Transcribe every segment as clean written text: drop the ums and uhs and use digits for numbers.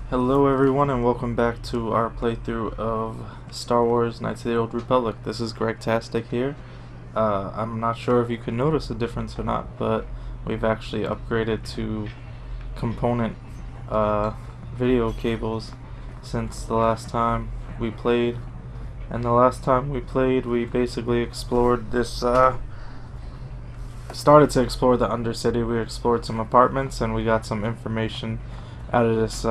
Hello everyone and welcome back to our playthrough of Star Wars Knights of the Old Republic. This is Gregtastic here. I'm not sure if you can notice a difference or not, but we've actually upgraded to component video cables since the last time we played. And the last time we played, we basically explored this, started to explore the Undercity. We explored some apartments and we got some information out of this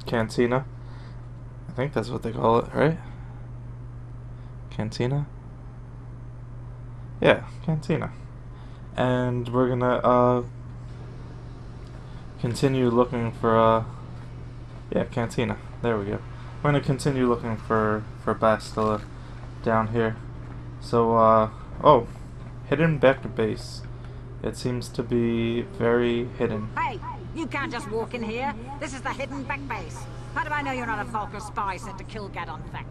cantina. I think that's what they call it, right? Cantina? Yeah, cantina. And we're gonna continue looking for yeah, cantina. There we go. We're gonna continue looking for Bastila down here. So oh, Hidden Bek base. It seems to be very hidden. Hey, you can't just walk in here. This is the Hidden Bek base. How do I know you're not a Vulcan spy sent to kill Gregtastic?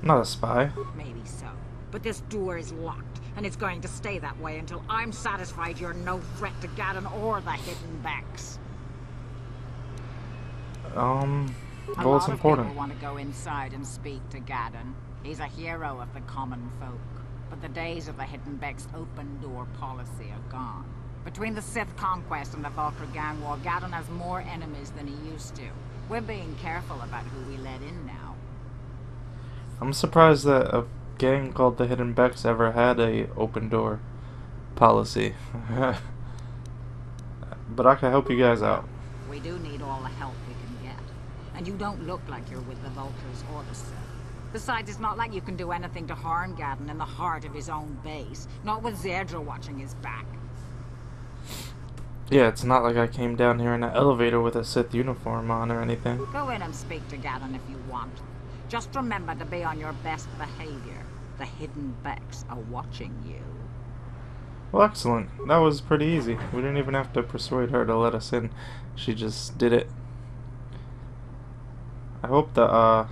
Not a spy. Maybe so. But this door is locked, and it's going to stay that way until I'm satisfied you're no threat to Gadon or the Hidden Beks. Well, it's important. People want to go inside and speak to Gadon. He's a hero of the common folk. But the days of the Hidden Bek's open door policy are gone. Between the Sith conquest and the Vulcan gang war, Gadon has more enemies than he used to. We're being careful about who we let in now. I'm surprised that a gang called the Hidden Beks ever had a open door policy. But I can help you guys out. We do need all the help we can get. And you don't look like you're with the Vulcans or the Sith. Besides, it's not like you can do anything to harm Gadon in the heart of his own base. Not with Zerdra watching his back. Yeah, it's not like I came down here in an elevator with a Sith uniform on or anything. Go in and speak to Gadon if you want. Just remember to be on your best behavior. The Hidden Beks are watching you. Well, excellent. That was pretty easy. We didn't even have to persuade her to let us in. She just did it. I hope the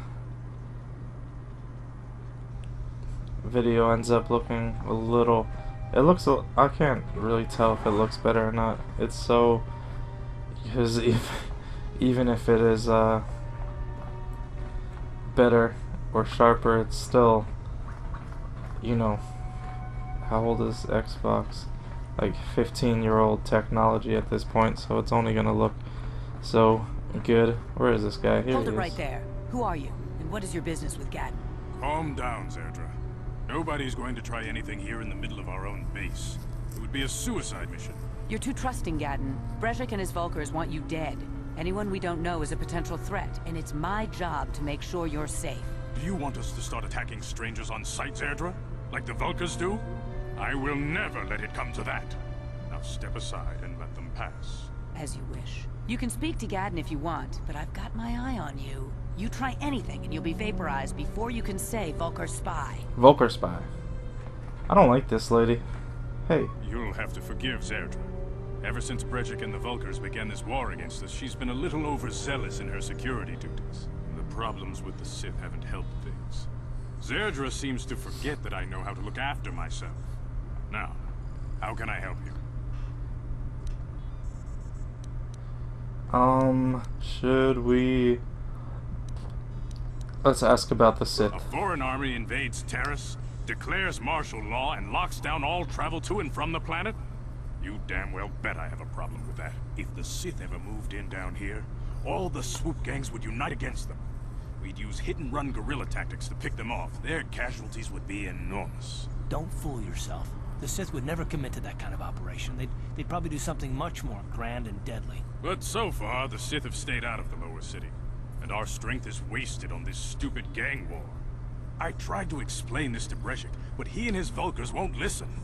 video ends up looking a little... It looks... I can't really tell if it looks better or not. It's so... Because even if it is better or sharper, it's still... You know... How old is Xbox? Like 15-year-old technology at this point, so it's only gonna look so good. Where is this guy? Here Hold he it is. right there. Who are you? And what is your business with Gadon? Calm down, Zerdra. Nobody's going to try anything here in the middle of our own base. It would be a suicide mission. You're too trusting, Gadon. Brejik and his Vulkars want you dead. Anyone we don't know is a potential threat, and it's my job to make sure you're safe. Do you want us to start attacking strangers on sight, Zerdra? Like the Vulkars do? I will never let it come to that. Now step aside and let them pass. As you wish. You can speak to Gadon if you want, but I've got my eye on you. You try anything and you'll be vaporized before you can say Vulkar spy. Vulkar spy. I don't like this lady. Hey. You'll have to forgive Zerdra. Ever since Brejik and the Vulkars began this war against us, she's been a little overzealous in her security duties. The problems with the Sith haven't helped things. Zerdra seems to forget that I know how to look after myself. Now, how can I help you? Should we... Let's ask about the Sith. A foreign army invades Terrace, declares martial law, and locks down all travel to and from the planet? You damn well bet I have a problem with that. If the Sith ever moved in down here, all the swoop gangs would unite against them. We'd use hit-and-run guerrilla tactics to pick them off. Their casualties would be enormous. Don't fool yourself. The Sith would never commit to that kind of operation. They'd probably do something much more grand and deadly. But so far, the Sith have stayed out of the lower city. And our strength is wasted on this stupid gang war. I tried to explain this to Brejik, but he and his Vulkars won't listen.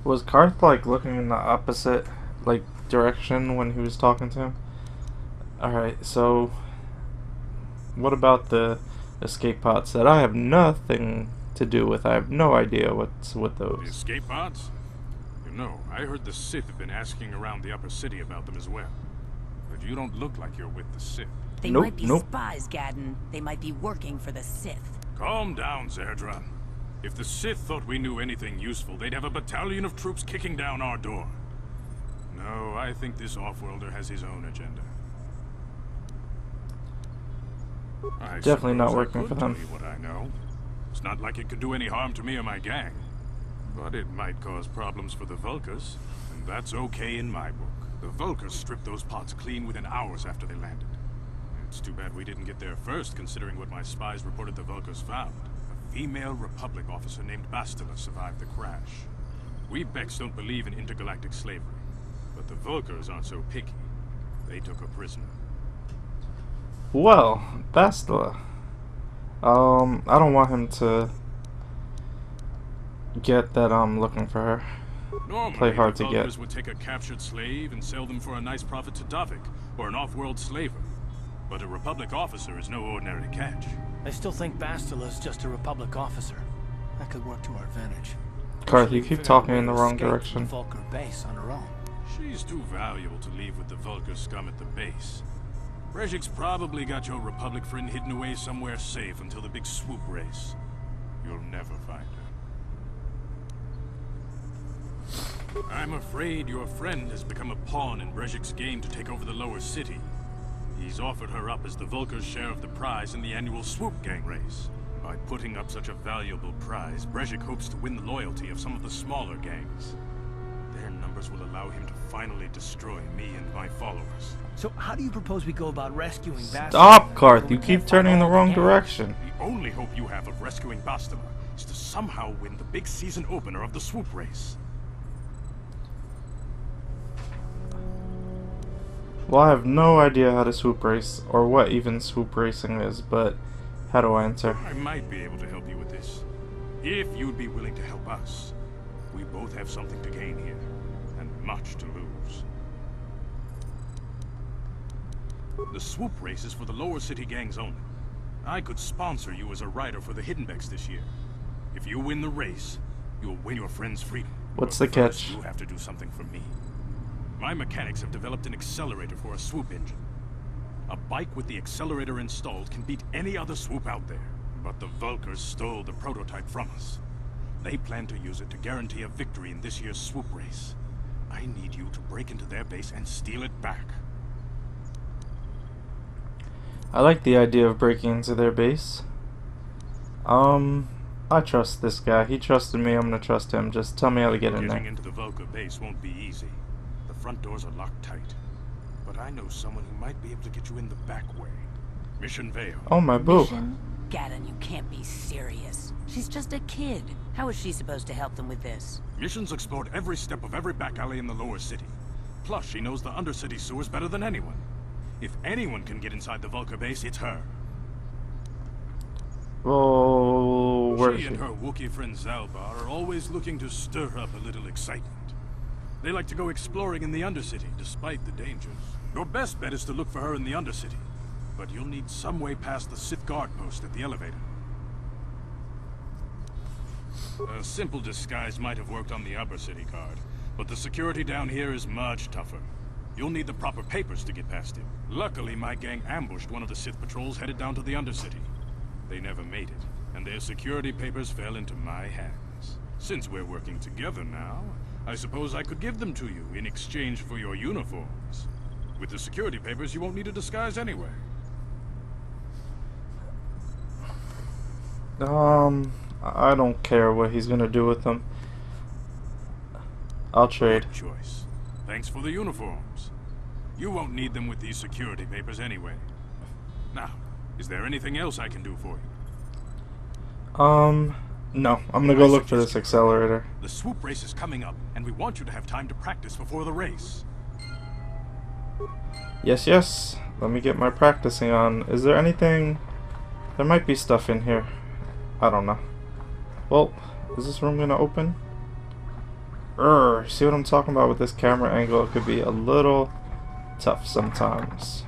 Was Karth like looking in the opposite like direction when he was talking to him? Alright, so what about the escape pods that I have nothing to do with? I have no idea what's with those. The escape pods? You know, I heard the Sith have been asking around the upper city about them as well. But you don't look like you're with the Sith. They might be spies, Gadon. They might be working for the Sith. Calm down, Zerdra. If the Sith thought we knew anything useful, they'd have a battalion of troops kicking down our door. No, I think this off-worlder has his own agenda. I Definitely not suppose working I for could them. tell you what I know. It's not like it could do any harm to me or my gang. But it might cause problems for the Vulkars, and that's okay in my book. The Vulkars stripped those pods clean within hours after they landed. It's too bad we didn't get there first, considering what my spies reported the Vulkars found. A female Republic officer named Bastila survived the crash. We Beks don't believe in intergalactic slavery, but the Vulkars aren't so picky. They took a prisoner. Well, Bastila. I don't want him to get that I'm looking for her. Normally, Play hard the to get. Vulkars would take a captured slave and sell them for a nice profit to Davik, or an off-world slaver. But a Republic officer is no ordinary catch. I still think Bastila's just a Republic officer. That could work to our advantage. Karth, She you can keep figure out talking a in way the to wrong escape direction. from the Vulkar base on her own. She's too valuable to leave with the Vulkar scum at the base. Brejik's probably got your Republic friend hidden away somewhere safe until the big swoop race. You'll never find her. I'm afraid your friend has become a pawn in Brejik's game to take over the lower city. He's offered her up as the Vulkar's share of the prize in the annual swoop gang race. By putting up such a valuable prize, Brejik hopes to win the loyalty of some of the smaller gangs. Their numbers will allow him to finally destroy me and my followers. So how do you propose we go about rescuing Bastila? Stop, Karth. when You we keep can't turning in find the all wrong gangs? direction. The only hope you have of rescuing Bastila is to somehow win the big season opener of the swoop race. Well, I have no idea how to swoop race, or what even swoop racing is, but how do I enter? I might be able to help you with this. If you'd be willing to help us. We both have something to gain here, and much to lose. The swoop race is for the lower city gangs only. I could sponsor you as a rider for the Hidden Beks this year. If you win the race, you'll win your friend's freedom. What's But the first, catch? You have to do something for me. My mechanics have developed an accelerator for a swoop engine. A bike with the accelerator installed can beat any other swoop out there. But the Vulkars stole the prototype from us. They plan to use it to guarantee a victory in this year's swoop race. I need you to break into their base and steal it back. I like the idea of breaking into their base. I trust this guy. He trusted me. I'm gonna trust him. Just tell me how to get in Getting there. into the Vulkar base won't be easy. The front doors are locked tight. But I know someone who might be able to get you in the back way. Mission Vale. Oh, my boo. Mission? Gaddon, you can't be serious. She's just a kid. How is she supposed to help them with this? Mission's explored every step of every back alley in the lower city. Plus, she knows the undercity sewers better than anyone. If anyone can get inside the Vulkar base, it's her. Oh, where is She she? and her Wookiee friend Zalbar are always looking to stir up a little excitement. They like to go exploring in the Undercity, despite the dangers. Your best bet is to look for her in the Undercity. But you'll need some way past the Sith guard post at the elevator. A simple disguise might have worked on the Upper City guard, but the security down here is much tougher. You'll need the proper papers to get past him. Luckily, my gang ambushed one of the Sith patrols headed down to the Undercity. They never made it, and their security papers fell into my hands. Since we're working together now, I suppose I could give them to you in exchange for your uniforms. With the security papers, you won't need a disguise anyway. I don't care what he's gonna do with them. I'll trade. Good choice. Thanks for the uniforms. You won't need them with these security papers anyway. Now, is there anything else I can do for you? No. I'm gonna go look for this accelerator. The swoop race is coming up, and we want you to have time to practice before the race. Yes, yes. Let me get my practicing on. Is there anything? There might be stuff in here. I don't know. Well, is this room gonna open? See what I'm talking about with this camera angle? It could be a little tough sometimes.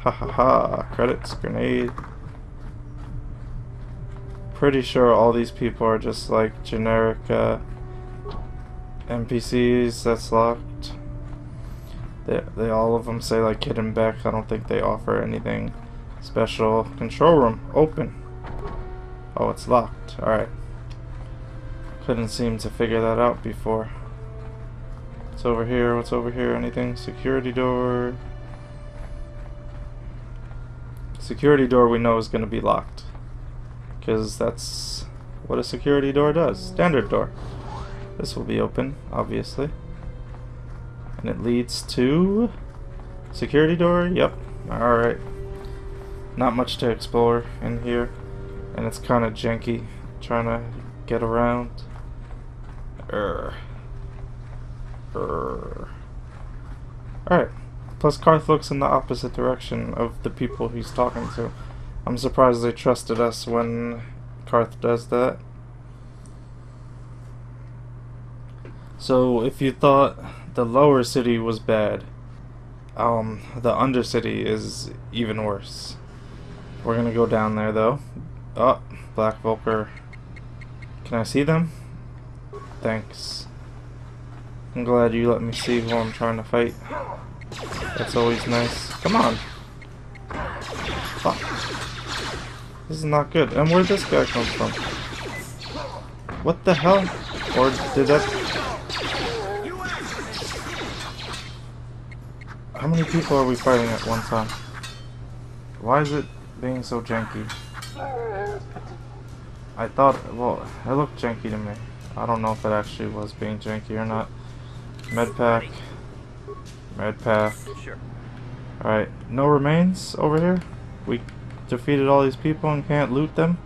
Ha ha ha. Credits, grenade. Pretty sure all these people are just like generic NPCs that's locked. They all of them say like Hidden Bek. I don't think they offer anything special. Control room open. Oh, it's locked. Alright. Couldn't seem to figure that out before. What's over here? What's over here? Anything? Security door. Security door we know is going to be locked. Because that's what a security door does. Standard door. This will be open, obviously. And it leads to... security door? Yep. Alright. Not much to explore in here. And it's kind of janky trying to get around. Alright. Plus Karth looks in the opposite direction of the people he's talking to. I'm surprised they trusted us when Karth does that. So if you thought the lower city was bad, the undercity is even worse. We're gonna go down there though. Oh, Black Volker. Can I see them? Thanks. I'm glad you let me see who I'm trying to fight. That's always nice. Come on. Fuck. This is not good. And where'd this guy come from? What the hell? Or did that... How many people are we fighting at one time? Why is it being so janky? I thought... well, it looked janky to me. I don't know if it actually was being janky or not. Medpack. Medpack. Sure. Alright, no remains over here? We defeated all these people and can't loot them?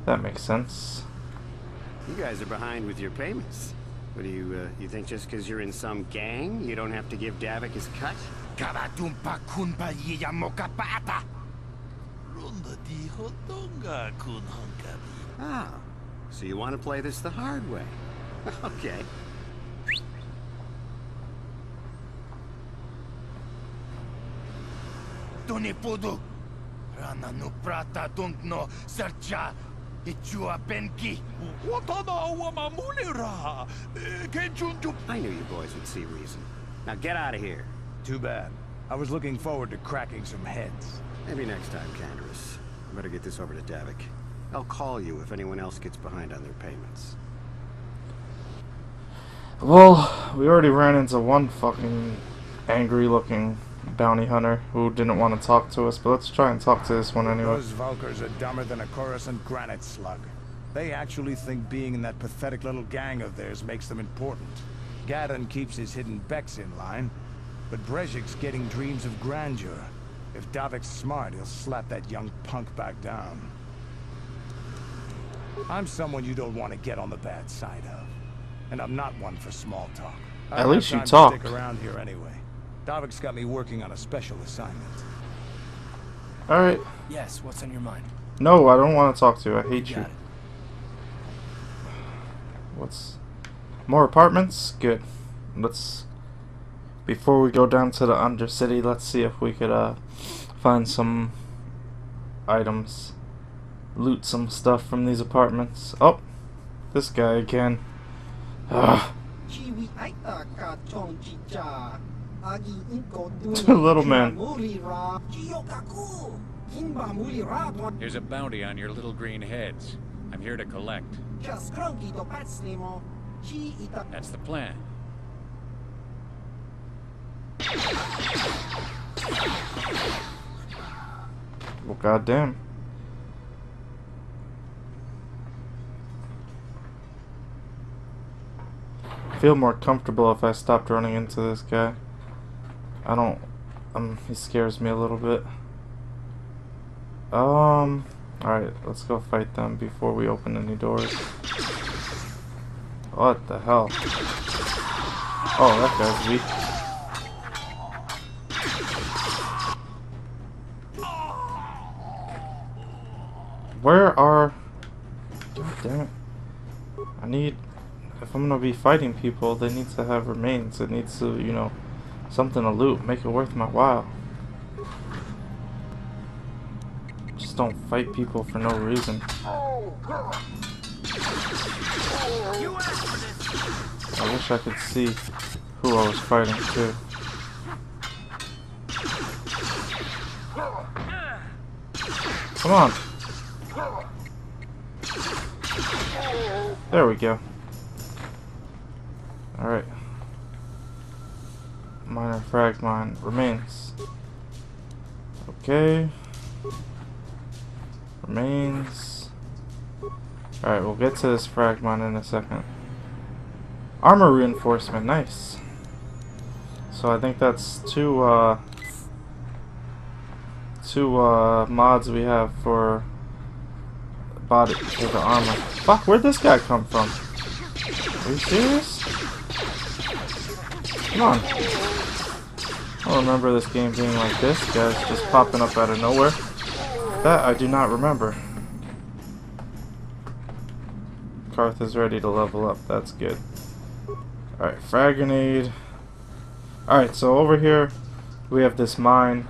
That makes sense. You guys are behind with your payments. What do you think just because you're in some gang, you don't have to give Davik his cut? Ah, so you want to play this the hard way. Okay. I knew you boys would see reason. Now get out of here. Too bad. I was looking forward to cracking some heads. Maybe next time, Canderous. I better get this over to Davik. I'll call you if anyone else gets behind on their payments. Well, we already ran into one fucking angry looking bounty hunter who didn't want to talk to us, but let's try and talk to this one anyway. Those Valkyrs are dumber than a Coruscant granite slug. They actually think being in that pathetic little gang of theirs makes them important. Gadon keeps his hidden Beks in line, but Brezhik's getting dreams of grandeur. If Davik's smart, he'll slap that young punk back down. I'm someone you don't want to get on the bad side of. And I'm not one for small talk. At least you talk. talked. Stick around here anyway. Davik's got me working on a special assignment. Alright. Yes, what's on your mind? No, I don't want to talk to you. I hate you. Got it. What's... more apartments? Good. Let's... before we go down to the Undercity, let's see if we could find some items. Loot some stuff from these apartments. Oh! This guy again. Ugh. Little man. There's a bounty on your little green heads. I'm here to collect. That's the plan. Well, goddamn. I feel more comfortable if I stopped running into this guy. I don't... he scares me a little bit. Alright, let's go fight them before we open any doors. What the hell? Oh, that guy's weak. Where are... God damn it. I need... if I'm gonna be fighting people, they need to have remains. It needs to, you know, something to loot, make it worth my while. Just don't fight people for no reason. I wish I could see who I was fighting too. Come on. There we go. Alright. Minor frag mine remains. Okay. Remains. Alright, we'll get to this frag mine in a second. Armor reinforcement, nice. So I think that's two mods we have for body, for the armor. Fuck, where'd this guy come from? Are you serious? Come on. I don't remember this game being like this. Guys just popping up out of nowhere. That I do not remember. Karth is ready to level up. That's good. Alright, frag grenade. Alright, so over here we have this mine.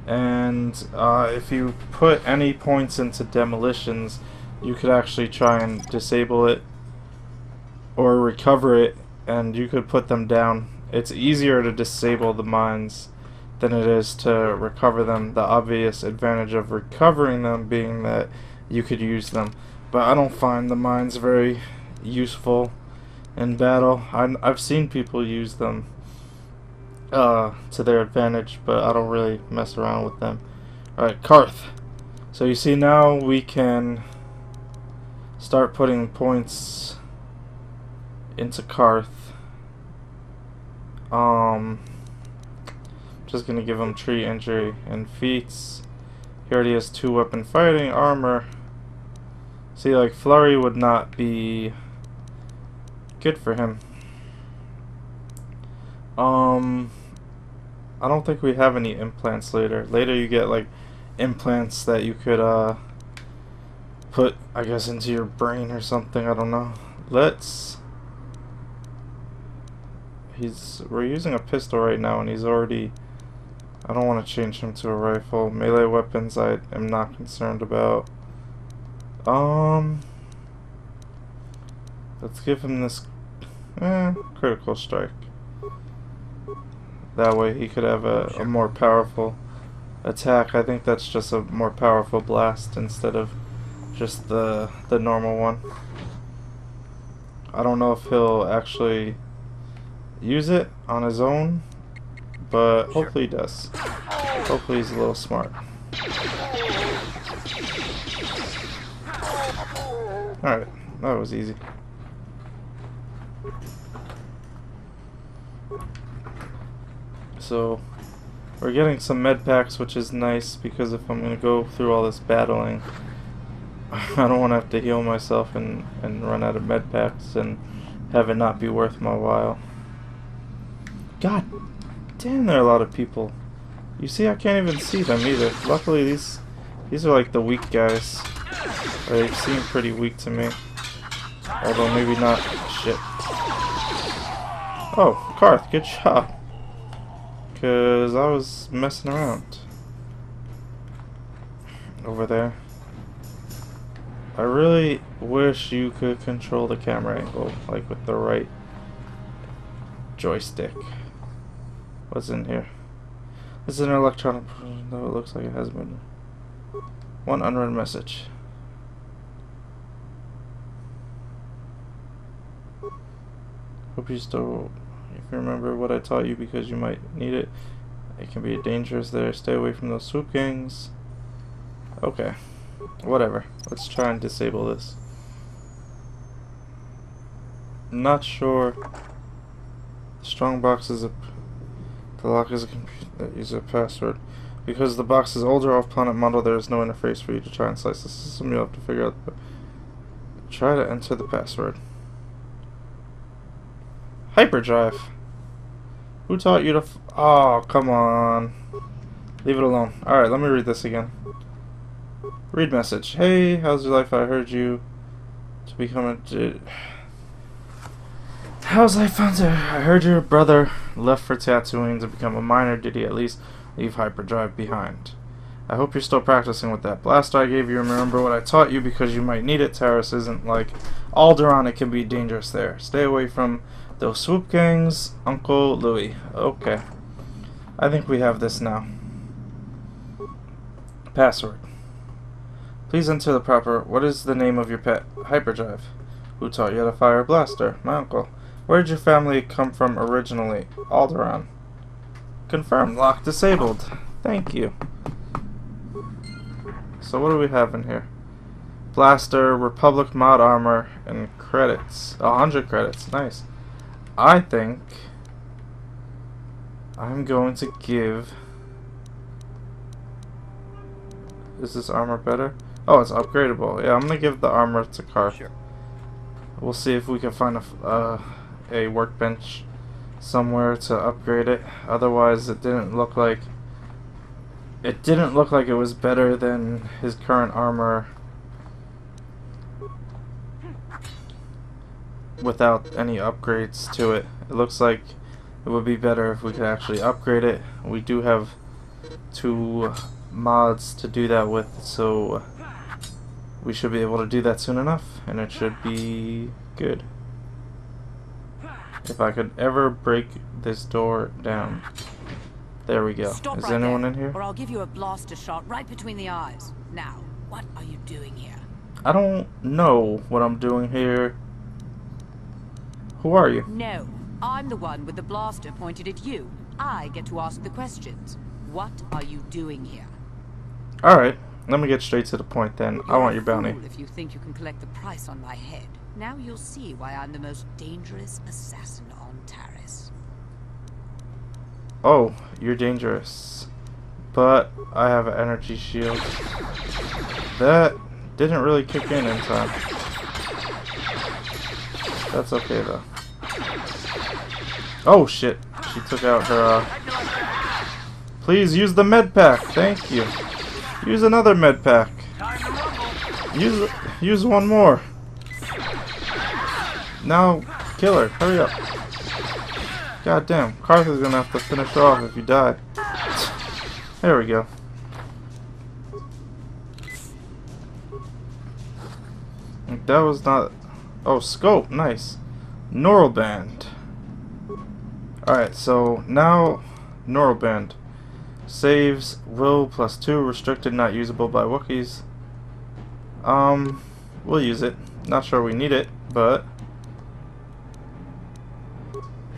And if you put any points into demolitions, you could actually try and disable it or recover it, and you could put them down. It's easier to disable the mines than it is to recover them. The obvious advantage of recovering them being that you could use them, but I don't find the mines very useful in battle. I've seen people use them to their advantage, but I don't really mess around with them. Alright, Karth. So you see now we can start putting points into Karth. Just gonna give him tree injury and feats. He already has 2 weapon fighting armor. See, like, flurry would not be good for him. I don't think we have any implants later. Later you get like implants that you could put, I guess, into your brain or something. I don't know. We're using a pistol right now, and he's already. I don't want to change him to a rifle. Melee weapons I am not concerned about. Let's give him this critical strike. That way he could have a more powerful attack. I think that's just a more powerful blast instead of just the normal one. I don't know if he'll actually use it on his own, but hopefully he does. Hopefully he's a little smart. Alright, that was easy. So we're getting some med packs, which is nice, because if I'm going to go through all this battling, I don't want to have to heal myself and run out of med packs and have it not be worth my while. God damn, there are a lot of people. You see, I can't even see them either. Luckily, these are like the weak guys. They seem pretty weak to me. Although maybe not. Shit. Oh, Karth, good job. Because I was messing around over there. I really wish you could control the camera angle, like with the right joystick. What's in here? This is an electronic, though it looks like it hasn't been. One unread message. Hope you still, if you remember what I taught you, because you might need it. It can be dangerous there. Stay away from those swoop gangs. Okay. Whatever. Let's try and disable this. Not sure. The strong box is the lock is a computer. Use a password. Because the box is older off-planet model, there is no interface for you to try and slice the system. You'll have to figure out. Try to enter the password. Hyperdrive. Who taught you to? Oh, come on. Leave it alone. All right, let me read this again. Read message. Hey, how's your life? I heard you to become a. How's life found you? I heard your brother left for Tatooine to become a miner. Did he at least leave hyperdrive behind? I hope you're still practicing with that blaster I gave you. Remember what I taught you, because you might need it. Taris isn't like Alderaan. It can be dangerous there. Stay away from those swoop gangs. Uncle Louis. Okay. I think we have this now. Password. Please enter the proper. What is the name of your pet? Hyperdrive. Who taught you how to fire a blaster? My uncle. Where did your family come from originally? Alderaan. Confirmed. Lock disabled. Thank you. So what do we have in here? Blaster, Republic mod armor, and credits. 100 credits. Nice. I think I'm going to give... Is this armor better? Oh, it's upgradable. Yeah, I'm going to give the armor to Karth. Sure. We'll see if we can find a workbench somewhere to upgrade it. Otherwise, it didn't look like it was better than his current armor without any upgrades to it. It looks like it would be better if we could actually upgrade it. We do have 2 mods to do that with, so we should be able to do that soon enough, and it should be good. If I could ever break this door down. There we go. Stop Is right anyone there, in here? or I'll give you a blaster shot right between the eyes. Now, what are you doing here? I don't know what I'm doing here. Who are you? No, I'm the one with the blaster pointed at you. I get to ask the questions. What are you doing here? Alright, let me get straight to the point then. I want your bounty. If you think you can collect the price on my head. Now you'll see why I'm the most dangerous assassin on Taris. Oh, you're dangerous. But I have an energy shield. That didn't really kick in time. That's okay though. Oh shit, she took out her Please use the med pack, thank you. Use another med pack. Use one more. Now kill her, hurry up. God damn, Karth is gonna have to finish her off if you die. There we go. That was not... Oh, scope, nice. Neuralband. Alright, so now Neuralband. Saves will +2, restricted, not usable by Wookiees. We'll use it. Not sure we need it, but...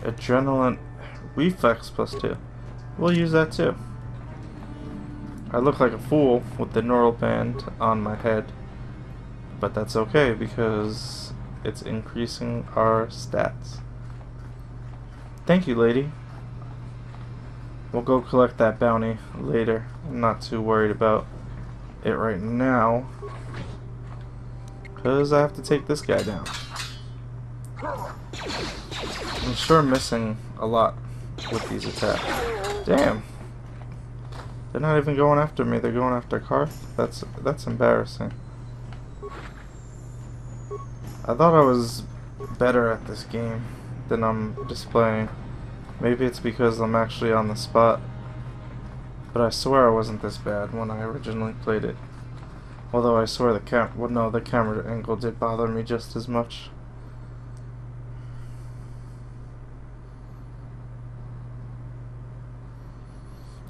Adrenaline reflex +2. We'll use that too. I look like a fool with the neural band on my head, but that's okay because it's increasing our stats. Thank you, lady. We'll go collect that bounty later. I'm not too worried about it right now because I have to take this guy down. I'm sure missing a lot with these attacks. Damn. They're not even going after me, they're going after Karth? That's embarrassing. I thought I was better at this game than I'm displaying. Maybe it's because I'm actually on the spot. But I swear I wasn't this bad when I originally played it. Although I swear the camera angle did bother me just as much.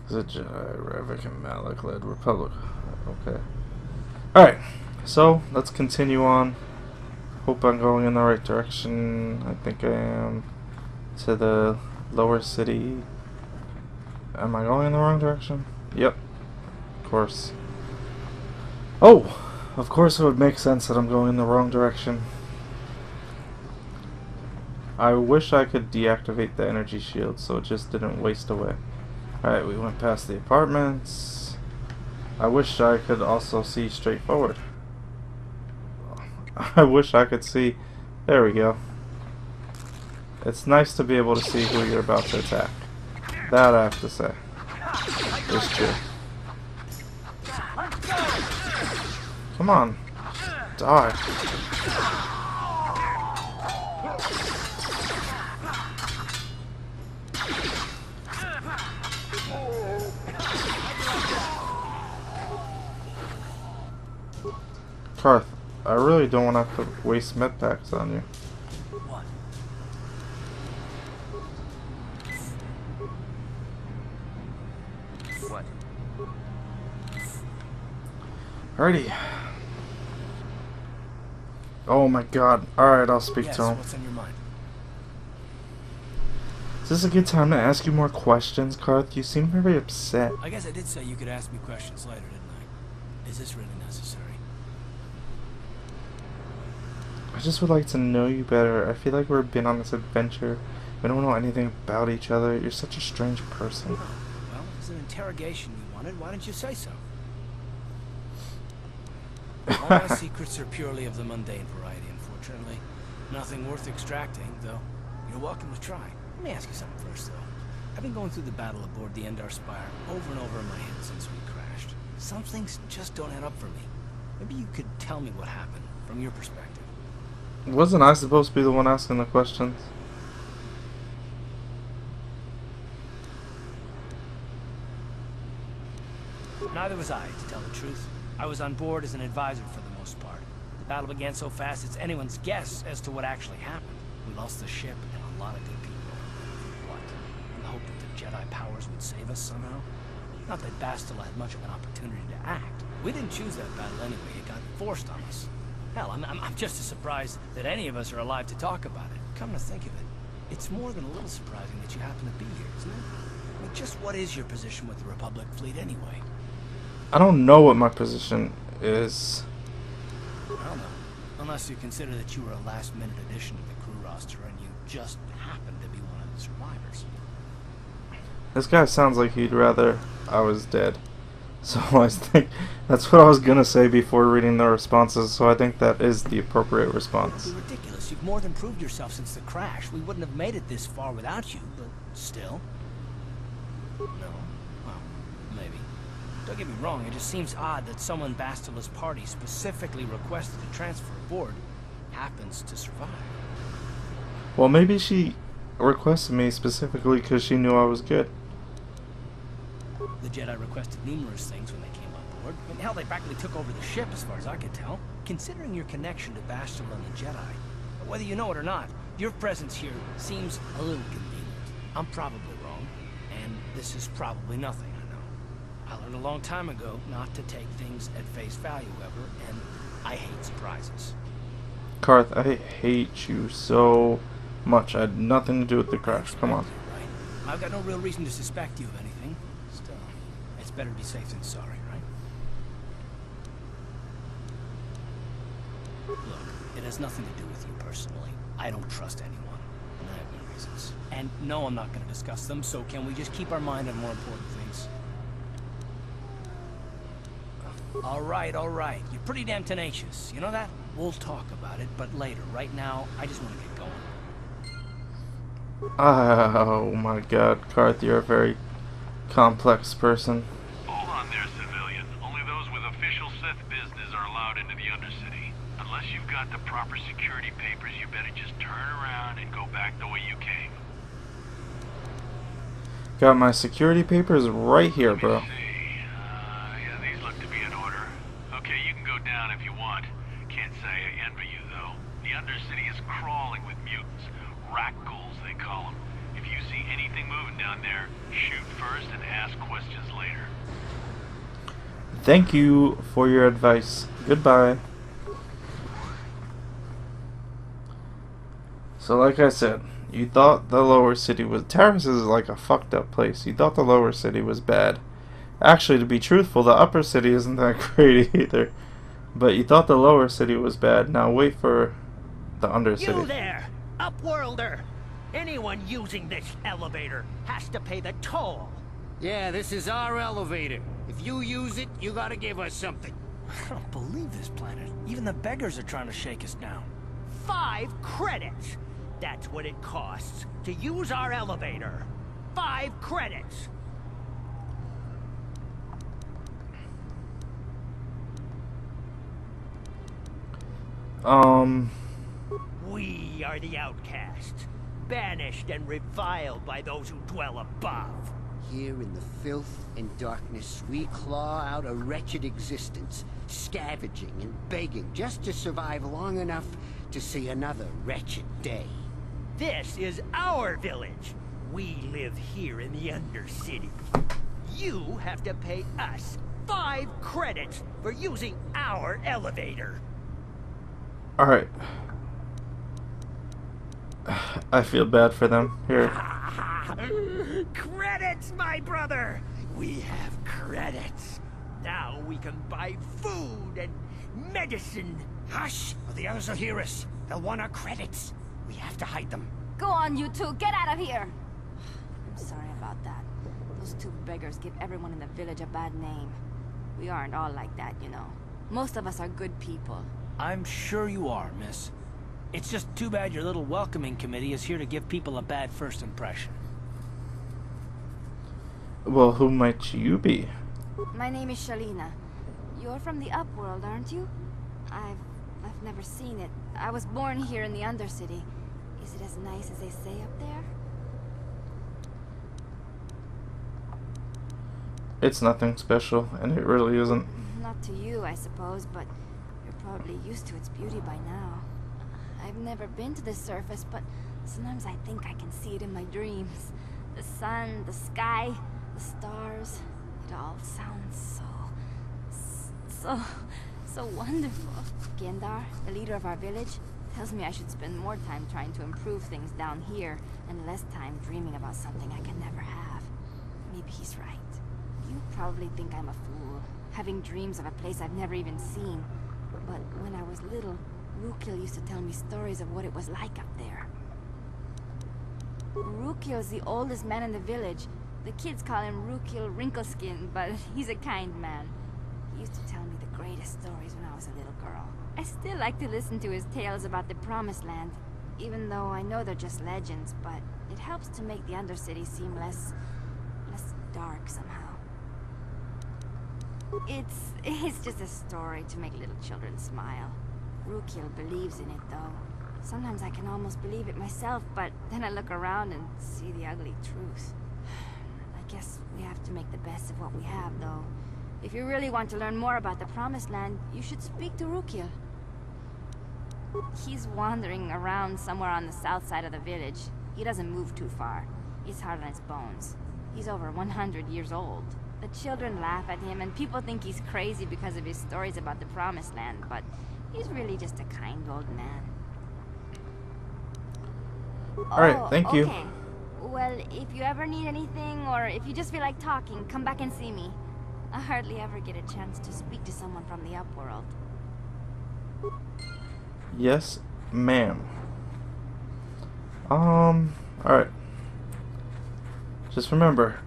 Jedi, Ravik, and Malik led Republic. Okay. Alright, so let's continue on. Hope I'm going in the right direction. I think I am. To the lower city. Am I going in the wrong direction? Yep. Of course. Oh! Of course it would make sense that I'm going in the wrong direction. I wish I could deactivate the energy shield so it just didn't waste away. Alright, we went past the apartments. I wish I could also see straight forward. I wish I could see... There we go. It's nice to be able to see who you're about to attack. That I have to say. It's true. Come on. Die. Karth, I really don't want to have to waste med packs on you. What? What? Alrighty. Oh my god. Alright, I'll speak Yes, to him. what's on your mind? Is this a good time to ask you more questions, Karth? You seem very upset. I guess I did say you could ask me questions later, didn't I? Is this really necessary? I just would like to know you better. I feel like we've been on this adventure. We don't know anything about each other. You're such a strange person. Oh, well, it was an interrogation you wanted. Why didn't you say so? All my secrets are purely of the mundane variety, unfortunately. Nothing worth extracting, though. You're welcome to try. Let me ask you something first, though. I've been going through the battle aboard the Endar Spire over and over in my head since we crashed. Some things just don't add up for me. Maybe you could tell me what happened, from your perspective. Wasn't I supposed to be the one asking the questions? Neither was I, to tell the truth. I was on board as an advisor for the most part. The battle began so fast it's anyone's guess as to what actually happened. We lost the ship and a lot of good people. What? In the hope that the Jedi powers would save us somehow? Not that Bastila had much of an opportunity to act. We didn't choose that battle anyway. It got forced on us. Hell, I'm just as surprised that any of us are alive to talk about it. Come to think of it, it's more than a little surprising that you happen to be here, isn't it? I mean, just what is your position with the Republic fleet anyway? I don't know what my position is. I don't know. Unless you consider that you were a last-minute addition to the crew roster and you just happened to be one of the survivors. This guy sounds like he'd rather I was dead. So I think that's what I was gonna say before reading the responses, so I think that is the appropriate response. It'd be ridiculous. You've more than proved yourself since the crash. We wouldn't have made it this far without you, but still. No. Well, maybe. Don't get me wrong, it just seems odd that someone Bastila's party specifically requested to transfer aboard happens to survive. Well, maybe she requested me specifically because she knew I was good. The Jedi requested numerous things when they came on board. I mean, hell, they practically took over the ship as far as I could tell. Considering your connection to Bastila and the Jedi, whether you know it or not, your presence here seems a little convenient. I'm probably wrong, and this is probably nothing, I know. I learned a long time ago not to take things at face value ever, and I hate surprises. Karth, I hate you so much. I had nothing to do with the crash. Come on. Right? I've got no real reason to suspect you of anything. Still, it's better to be safe than sorry, right? Look, it has nothing to do with you personally. I don't trust anyone, and I have my reasons. And no, I'm not going to discuss them, so can we just keep our mind on more important things? All right, all right. You're pretty damn tenacious. You know that? We'll talk about it, but later. Right now, I just want to get going. Oh my god, Karth, you're a very complex person. Hold on there, civilian. Only those with official Sith business are allowed into the Undercity. Unless you've got the proper security papers, you better just turn around and go back the way you came. Got my security papers right here, bro. Yeah, these look to be in order. Okay, you can go down if you want. Can't say I envy you, though. The Undercity is crawling with mutants. Rat ghouls, they call them. If you see anything moving down there, shoot first and ask questions later. Thank you for your advice. Goodbye. So like I said, you thought the lower city was... Taris is like a fucked up place. You thought the lower city was bad. Actually, to be truthful, the upper city isn't that great either. But you thought the lower city was bad. Now wait for the undercity. You there, Upworlder! Anyone using this elevator has to pay the toll. Yeah, this is our elevator. If you use it, you gotta give us something. I don't believe this planet. Even the beggars are trying to shake us down. 5 credits. That's what it costs to use our elevator. 5 credits. We are the outcasts, banished and reviled by those who dwell above. Here in the filth and darkness, we claw out a wretched existence, scavenging and begging just to survive long enough to see another wretched day. This is our village. We live here in the Undercity. You have to pay us 5 credits for using our elevator. Alright. I feel bad for them. Here. Credits, my brother! We have credits. Now we can buy food and medicine. Hush, or the others will hear us. They'll want our credits. We have to hide them. Go on, you two. Get out of here. I'm sorry about that. Those two beggars give everyone in the village a bad name. We aren't all like that, you know. Most of us are good people. I'm sure you are, miss. It's just too bad your little welcoming committee is here to give people a bad first impression. Well, who might you be? My name is Shalina. You're from the Upworld, aren't you? I've never seen it. I was born here in the Undercity. Is it as nice as they say up there? It's nothing special, and it really isn't. Not to you, I suppose, but you're probably used to its beauty by now. I've never been to the surface, but sometimes I think I can see it in my dreams. The sun, the sky, the stars. It all sounds so wonderful. Gendar, the leader of our village, tells me I should spend more time trying to improve things down here and less time dreaming about something I can never have. Maybe he's right. You probably think I'm a fool, having dreams of a place I've never even seen. But when I was little, Rukil used to tell me stories of what it was like up there. Rukil's the oldest man in the village. The kids call him Rukil Wrinkleskin, but he's a kind man. He used to tell me the greatest stories when I was a little girl. I still like to listen to his tales about the Promised Land, even though I know they're just legends, but it helps to make the Undercity seem less dark somehow. It's just a story to make little children smile. Rukil believes in it, though. Sometimes I can almost believe it myself, but then I look around and see the ugly truth. I guess we have to make the best of what we have, though. If you really want to learn more about the Promised Land, you should speak to Rukil. He's wandering around somewhere on the south side of the village. He doesn't move too far. He's hard on his bones. He's over 100 years old. The children laugh at him, and people think he's crazy because of his stories about the Promised Land, but he's really just a kind old man. Alright, thank you. Okay. Well, if you ever need anything, or if you just feel like talking, come back and see me. I hardly ever get a chance to speak to someone from the Upworld. Yes, ma'am. Alright. Just remember.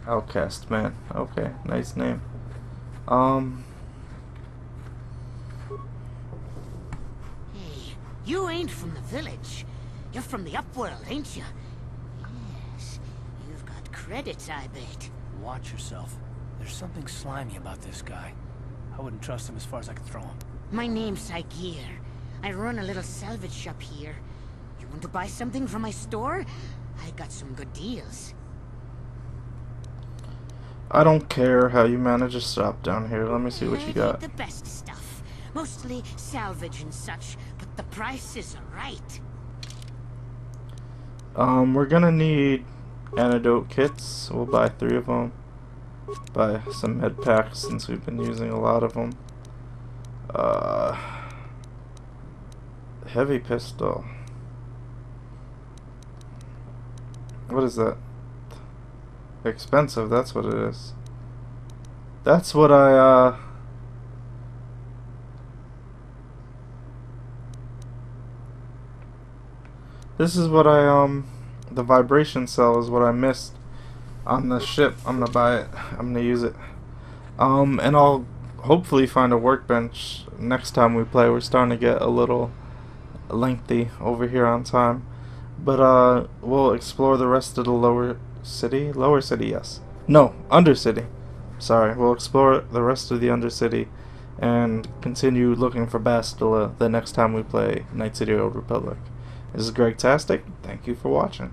Outcast, man. Okay, nice name. Hey, you ain't from the village. You're from the Upworld, ain't you? Yes, you've got credits, I bet. Watch yourself. There's something slimy about this guy. I wouldn't trust him as far as I could throw him. My name's Saigir. I run a little salvage shop here. You want to buy something from my store? I got some good deals. I don't care how you manage a shop down here. Let me see what you I got. keep the best stuff. Mostly salvage and such, but the prices are right. We're gonna need antidote kits. We'll buy 3 of them. Buy some med packs since we've been using a lot of them. Heavy pistol. What is that? Expensive, that's what it is. That's what I, This is what I, the vibration cell is what I missed on the ship. I'm gonna buy it. I'm gonna use it. And I'll hopefully find a workbench next time we play. We're starting to get a little lengthy over here on time. But, we'll explore the rest of the lower city. Lower city, yes. No, Undercity. Sorry, we'll explore the rest of the Undercity and continue looking for Bastila the next time we play Night City Old Republic. This is Gregtastic. Thank you for watching.